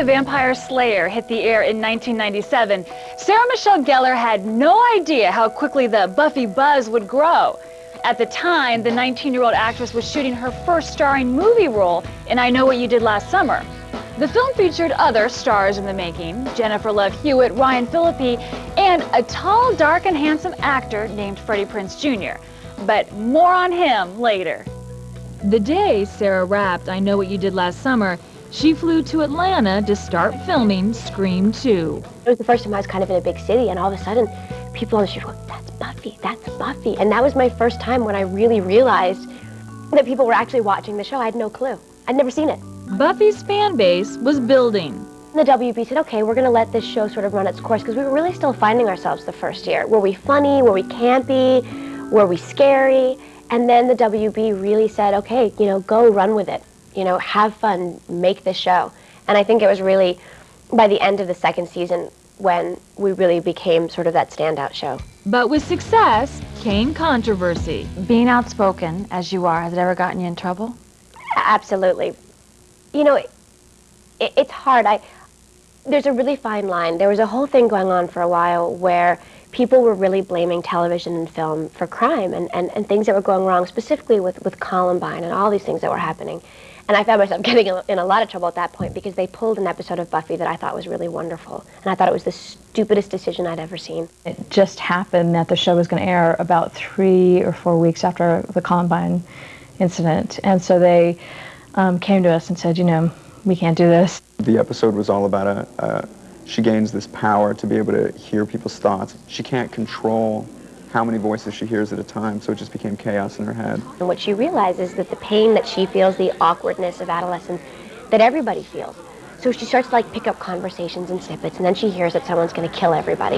the Vampire Slayer hit the air in 1997, Sarah Michelle Gellar had no idea how quickly the Buffy buzz would grow. At the time, the 19-year-old actress was shooting her first starring movie role in I Know What You Did Last Summer. The film featured other stars in the making, Jennifer Love Hewitt, Ryan Phillippe, and a tall, dark, and handsome actor named Freddie Prinze Jr. But more on him later. The day Sarah wrapped I Know What You Did Last Summer, she flew to Atlanta to start filming Scream 2. It was the first time I was kind of in a big city, and all of a sudden, people on the street were going, "That's Buffy, that's Buffy." And that was my first time when I really realized that people were actually watching the show. I had no clue. I'd never seen it. Buffy's fan base was building. The WB said, okay, we're going to let this show sort of run its course, because we were really still finding ourselves the first year. Were we funny? Were we campy? Were we scary? And then the WB really said, okay, go run with it. Have fun, make this show. And I think it was really by the end of the second season when we really became sort of that standout show. But with success came controversy. Being outspoken, as you are, has it ever gotten you in trouble? Absolutely. It's hard. There's a really fine line. There was a whole thing going on for a while where people were really blaming television and film for crime and things that were going wrong, specifically with Columbine and all these things that were happening. And I found myself getting in a lot of trouble at that point because they pulled an episode of Buffy that I thought was really wonderful. And I thought it was the stupidest decision I'd ever seen. It just happened that the show was going to air about 3 or 4 weeks after the Columbine incident. And so they came to us and said, we can't do this. The episode was all about she gains this power to be able to hear people's thoughts. She can't control how many voices she hears at a time, so it just became chaos in her head. And what she realizes is that the pain that she feels, the awkwardness of adolescence, that everybody feels. So she starts to pick up conversations and snippets, and then she hears that someone's going to kill everybody.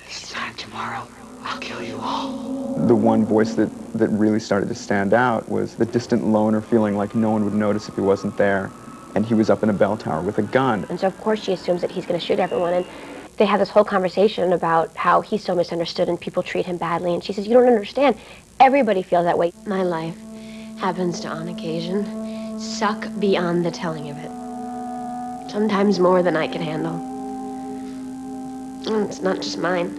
This time tomorrow, I'll kill you all. The one voice that really started to stand out was the distant loner feeling like no one would notice if he wasn't there, and he was up in a bell tower with a gun. And so of course she assumes that he's going to shoot everyone, and they have this whole conversation about how he's so misunderstood and people treat him badly, and she says, you don't understand. Everybody feels that way. My life happens to, on occasion, suck beyond the telling of it. Sometimes more than I can handle. And it's not just mine.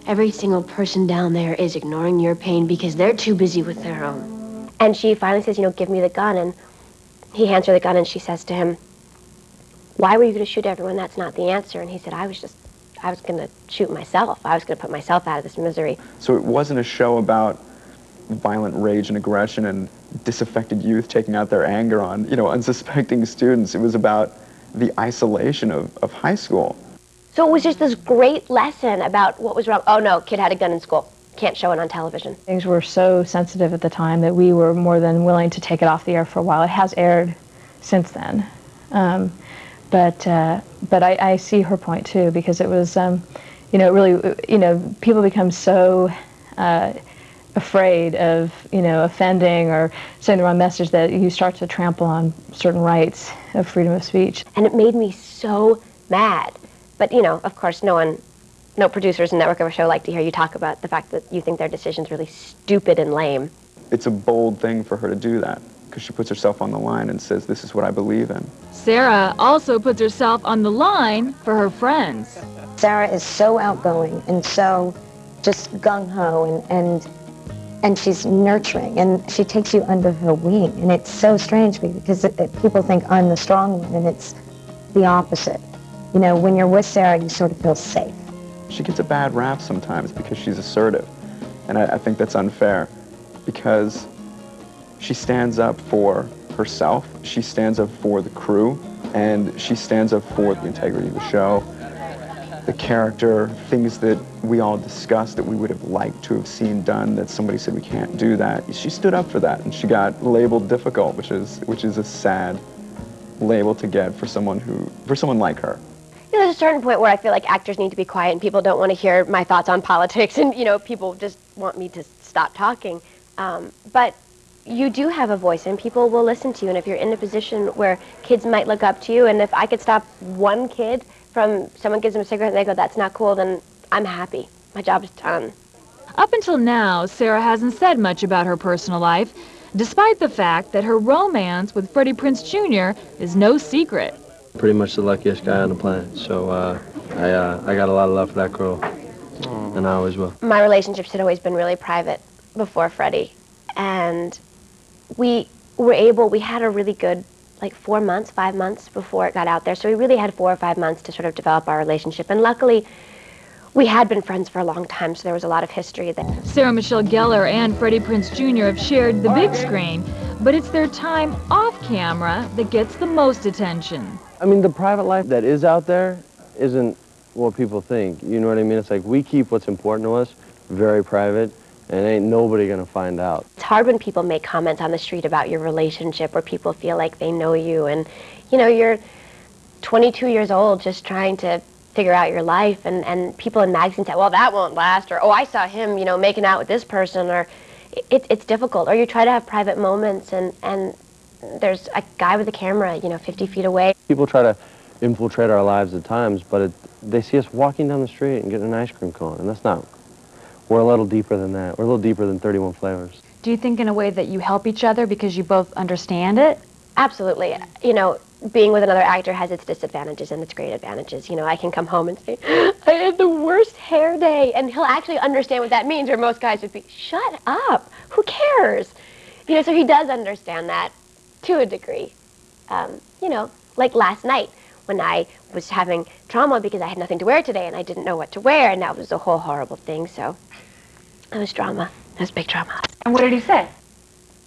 Every single person down there is ignoring your pain because they're too busy with their own. And she finally says, give me the gun, and he hands her the gun, and she says to him, why were you going to shoot everyone? That's not the answer. And he said, I was going to shoot myself. I was going to put myself out of this misery. So it wasn't a show about violent rage and aggression and disaffected youth taking out their anger on, unsuspecting students. It was about the isolation of high school. So it was just this great lesson about what was wrong. Oh no, kid had a gun in school. Can't show it on television. Things were so sensitive at the time that we were more than willing to take it off the air for a while. It has aired since then. But I see her point too, because it was, people become so afraid of, offending or saying the wrong message that you start to trample on certain rights of freedom of speech. And it made me so mad. But, of course, no producers and network of a show like to hear you talk about the fact that you think their decision's really stupid and lame. It's a bold thing for her to do that, because she puts herself on the line and says, this is what I believe in. Sarah also puts herself on the line for her friends. Sarah is so outgoing and so just gung-ho and she's nurturing, and she takes you under her wing. And it's so strange because people think I'm the strong one, and it's the opposite. When you're with Sarah, you sort of feel safe. She gets a bad rap sometimes because she's assertive, and I think that's unfair, because she stands up for herself, she stands up for the crew, and she stands up for the integrity of the show, the character, things that we all discussed that we would have liked to have seen done that somebody said we can't do that. She stood up for that, and she got labeled difficult, which is a sad label to get for someone like her. There's a certain point where I feel like actors need to be quiet and people don't want to hear my thoughts on politics, and people just want me to stop talking. But you do have a voice and people will listen to you, and if you're in a position where kids might look up to you, and if I could stop one kid from someone gives them a cigarette and they go, that's not cool, then I'm happy. My job is done. Up until now, Sarah hasn't said much about her personal life, despite the fact that her romance with Freddie Prinze Jr. is no secret. pretty much the luckiest guy on the planet. So I got a lot of love for that girl, and I always will. My relationships had always been really private before Freddie, and we had a really good, like 4 months, 5 months before it got out there. So we really had 4 or 5 months to sort of develop our relationship, and luckily, we had been friends for a long time, so there was a lot of history there. Sarah Michelle Gellar and Freddie Prinze Jr. have shared the big screen, but it's their time off camera that gets the most attention. I mean, the private life that is out there isn't what people think. You know what I mean? It's like we keep what's important to us very private, and ain't nobody gonna find out. It's hard when people make comments on the street about your relationship, or people feel like they know you, and you know, you're 22 years old just trying to figure out your life, and people in magazines say, well, that won't last, or oh, I saw him, you know, making out with this person, or it's difficult. Or you try to have private moments, and there's a guy with a camera, you know, 50 feet away. People try to infiltrate our lives at times, but they see us walking down the street and getting an ice cream cone, and that's not. We're a little deeper than that. We're a little deeper than 31 flavors. Do you think in a way that you help each other because you both understand it? Absolutely. You know, being with another actor has its disadvantages and its great advantages. You know, I can come home and say, I had the worst hair day, and he'll actually understand what that means, where most guys would be, shut up, who cares? You know, so he does understand that to a degree. You know, like last night when I was having trauma because I had nothing to wear today and I didn't know what to wear, and that was a whole horrible thing, so it was drama. It was big drama. And what did he say?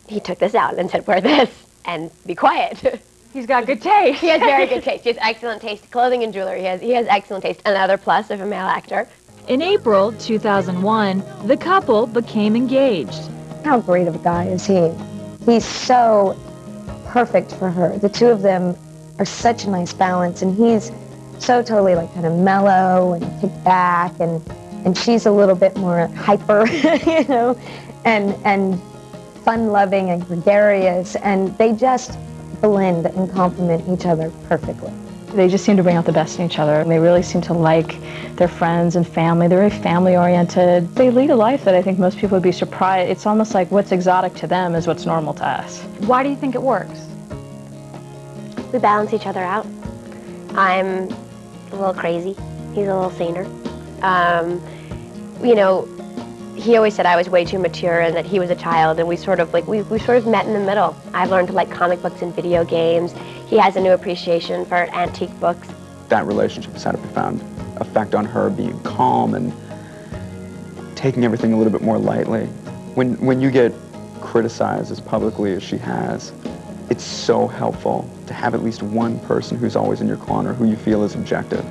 He took this out and said, wear this and be quiet. He's got good taste. He has very good taste. He has excellent taste. Clothing and jewelry. He has excellent taste. Another plus of a male actor. In April 2001, the couple became engaged. How great of a guy is he? He's so perfect for her. The two of them are such a nice balance, and he's so totally like kind of mellow and kicked back, and she's a little bit more hyper, you know, and fun-loving and gregarious, and they just blend and complement each other perfectly. They just seem to bring out the best in each other, and they really seem to like their friends and family. They're very family-oriented. They lead a life that I think most people would be surprised. It's almost like what's exotic to them is what's normal to us. Why do you think it works? We balance each other out. I'm a little crazy. He's a little saner. You know, he always said I was way too mature and that he was a child, and we sort of met in the middle. I've learned to like comic books and video games. He has a new appreciation for antique books. That relationship has had a profound effect on her, being calm and taking everything a little bit more lightly. When you get criticized as publicly as she has, it's so helpful to have at least one person who's always in your corner, who you feel is objective,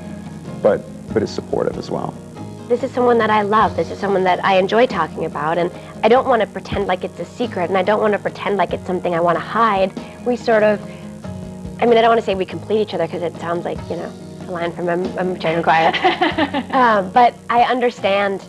but is supportive as well. This is someone that I love. This is someone that I enjoy talking about, and I don't want to pretend like it's a secret, and I don't want to pretend like it's something I want to hide. We sort of, I mean, I don't want to say we complete each other because it sounds like, you know, a line from a Children's Choir. But I understand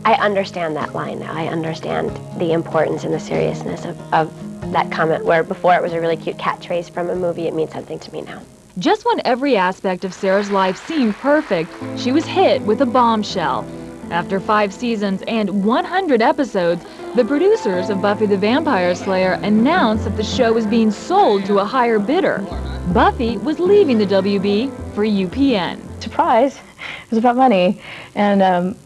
that line now. I understand the importance and the seriousness of that comment, where before it was a really cute catchphrase from a movie. It means something to me now. Just when every aspect of Sarah's life seemed perfect, she was hit with a bombshell. After 5 seasons and 100 episodes, the producers of Buffy the Vampire Slayer announced that the show was being sold to a higher bidder. Buffy was leaving the WB for UPN. Surprise! It was about money, and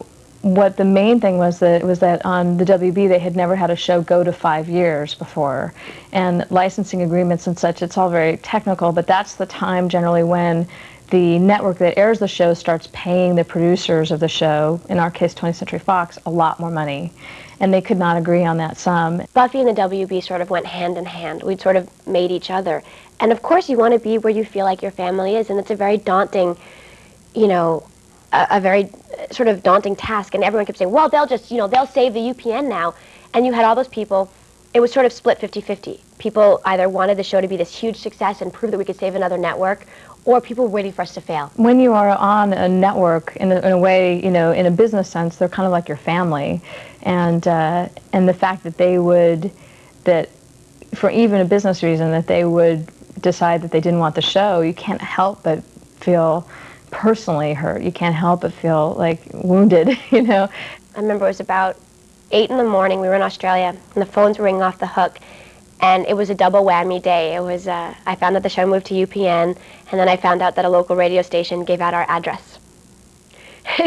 what the main thing was that on the WB they had never had a show go to 5 years before, and licensing agreements and such, it's all very technical, but that's the time generally when the network that airs the show starts paying the producers of the show, in our case 20th Century Fox, a lot more money, and they could not agree on that sum. Buffy and the WB sort of went hand in hand. We'd sort of made each other, and of course you want to be where you feel like your family is, and it's a very daunting, you know, a very sort of daunting task, and everyone kept saying, well, they'll just, you know, they'll save the UPN now. And you had all those people, it was sort of split 50-50. People either wanted the show to be this huge success and prove that we could save another network, or people were waiting for us to fail. When you are on a network, in a way, you know, in a business sense, they're kind of like your family. And the fact that they would, that for even a business reason, that they would decide that they didn't want the show, you can't help but feel personally hurt. You can't help but feel like wounded, you know. I remember it was about 8 in the morning. We were in Australia, and the phones were ringing off the hook, And it was a double whammy day. It was, I found out the show moved to UPN, and then I found out that a local radio station gave out our address.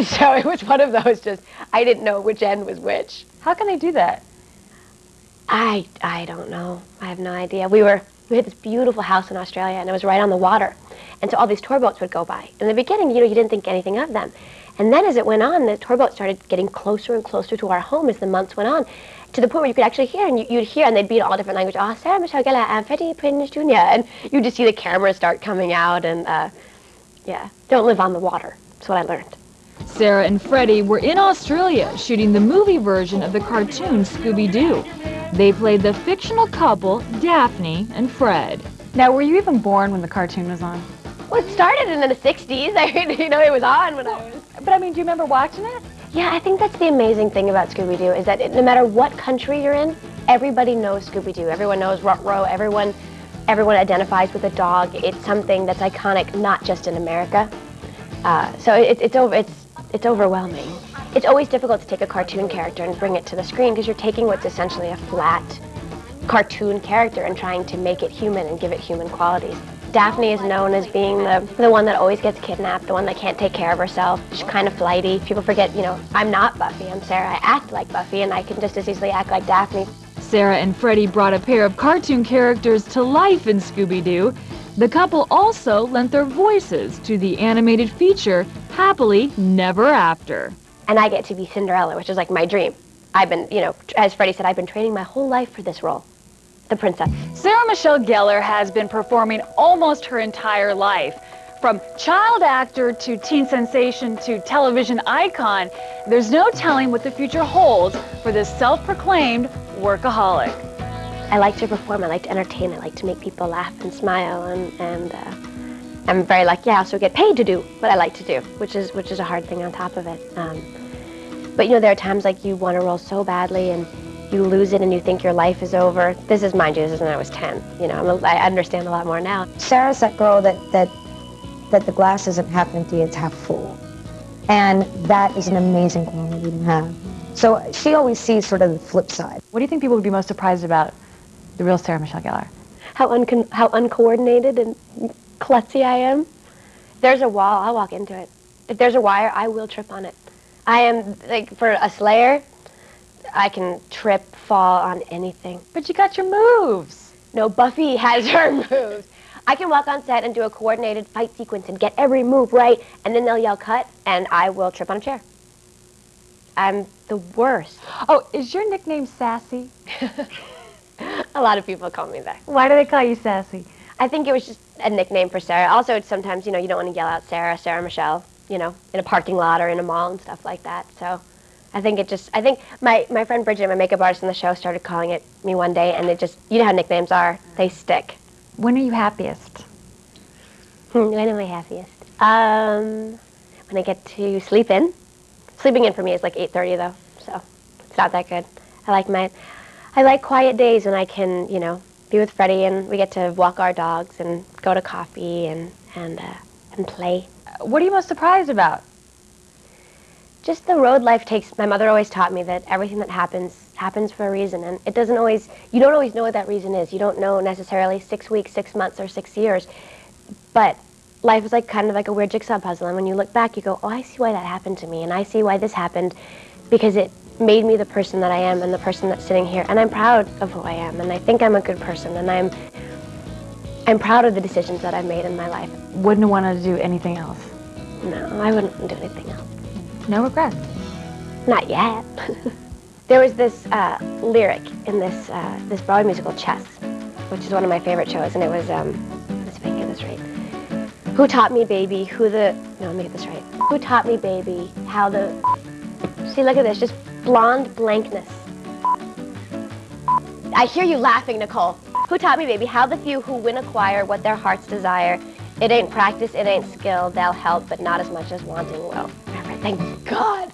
So it was one of those just, I didn't know which end was which. How can they do that? I don't know. I have no idea. We had this beautiful house in Australia, and it was right on the water. And so all these tour boats would go by. In the beginning, you didn't think anything of them. And then as it went on, the tour boats started getting closer and closer to our home as the months went on, to the point where you could actually hear, and you'd hear, and they'd be in all different languages. Oh, Sarah Michelle Gellar and Freddie Prinze Jr. And you just see the cameras start coming out, and yeah, don't live on the water. That's what I learned. Sarah and Freddie were in Australia shooting the movie version of the cartoon Scooby-Doo. They played the fictional couple, Daphne and Fred. Now, were you even born when the cartoon was on? Well, it started in the 60s. It was on when I was... But I mean, do you remember watching it? Yeah, I think that's the amazing thing about Scooby-Doo, is that no matter what country you're in, everybody knows Scooby-Doo. Everyone knows Ruh-Roh. Everyone identifies with a dog. It's something that's iconic, not just in America. So it's overwhelming. It's always difficult to take a cartoon character and bring it to the screen, because you're taking what's essentially a flat cartoon character and trying to make it human and give it human qualities. Daphne is known as being the one that always gets kidnapped, the one that can't take care of herself. She's kind of flighty. People forget, I'm not Buffy, I'm Sarah. I act like Buffy, and I can just as easily act like Daphne. Sarah and Freddie brought a pair of cartoon characters to life in Scooby-Doo. The couple also lent their voices to the animated feature, Happily Never After. And I get to be Cinderella, which is like my dream. I've been, as Freddie said, I've been training my whole life for this role, the princess. Sarah Michelle Gellar has been performing almost her entire life. From child actor to teen sensation to television icon, there's no telling what the future holds for this self-proclaimed workaholic. I like to perform, I like to entertain, I like to make people laugh and smile, and I'm very lucky. I also get paid to do what I like to do, which is a hard thing on top of it. But there are times like you want to roll so badly and you lose it and you think your life is over. This is, mind you, this is when I was 10. I understand a lot more now. Sarah's that girl that the glass isn't half empty, it's half full. And that is an amazing quality to have. So she always sees sort of the flip side. What do you think people would be most surprised about the real Sarah Michelle Gellar? How uncoordinated and klutzy I am. If there's a wall, I'll walk into it. If there's a wire, I will trip on it. I am, for a slayer, I can trip, fall on anything. But you got your moves. No, Buffy has her moves. I can walk on set and do a coordinated fight sequence and get every move right, and then they'll yell cut, and I will trip on a chair. I'm the worst. Oh, is your nickname Sassy? A lot of people call me that. Why do they call you Sassy? I think it was just a nickname for Sarah. Also, it's sometimes, you don't want to yell out Sarah Michelle, in a parking lot or in a mall and stuff like that. So I think my friend Bridget, my makeup artist on the show, started calling it me one day, and it just, you know how nicknames are, they stick. When are you happiest? When am I happiest? When I get to sleep in. Sleeping in for me is like 8:30 though, so it's not that good. I like quiet days when I can, be with Freddie and we get to walk our dogs and go to coffee and play. What are you most surprised about? Just the road life takes. My mother always taught me that everything that happens for a reason, and you don't always know what that reason is. You don't know necessarily 6 weeks, 6 months, or 6 years, but life is kind of like a weird jigsaw puzzle, and when you look back, you go, oh, I see why that happened to me, and I see why this happened, because it made me the person that I am and the person that's sitting here, and I'm proud of who I am, and I think I'm a good person, and I'm proud of the decisions that I've made in my life. Wouldn't want to do anything else? No, I wouldn't do anything else. No regrets? Not yet. There was this lyric in this Broadway musical, Chess, which is one of my favorite shows, and it was, let's see if I can get this right. Who taught me, baby, no, let me get this right. Who taught me, baby, how the... See, look at this, just blonde blankness. I hear you laughing, Nicole. Who taught me, baby, how the few who win acquire what their hearts desire. It ain't practice, it ain't skill, they'll help, but not as much as wanting will. Thank God.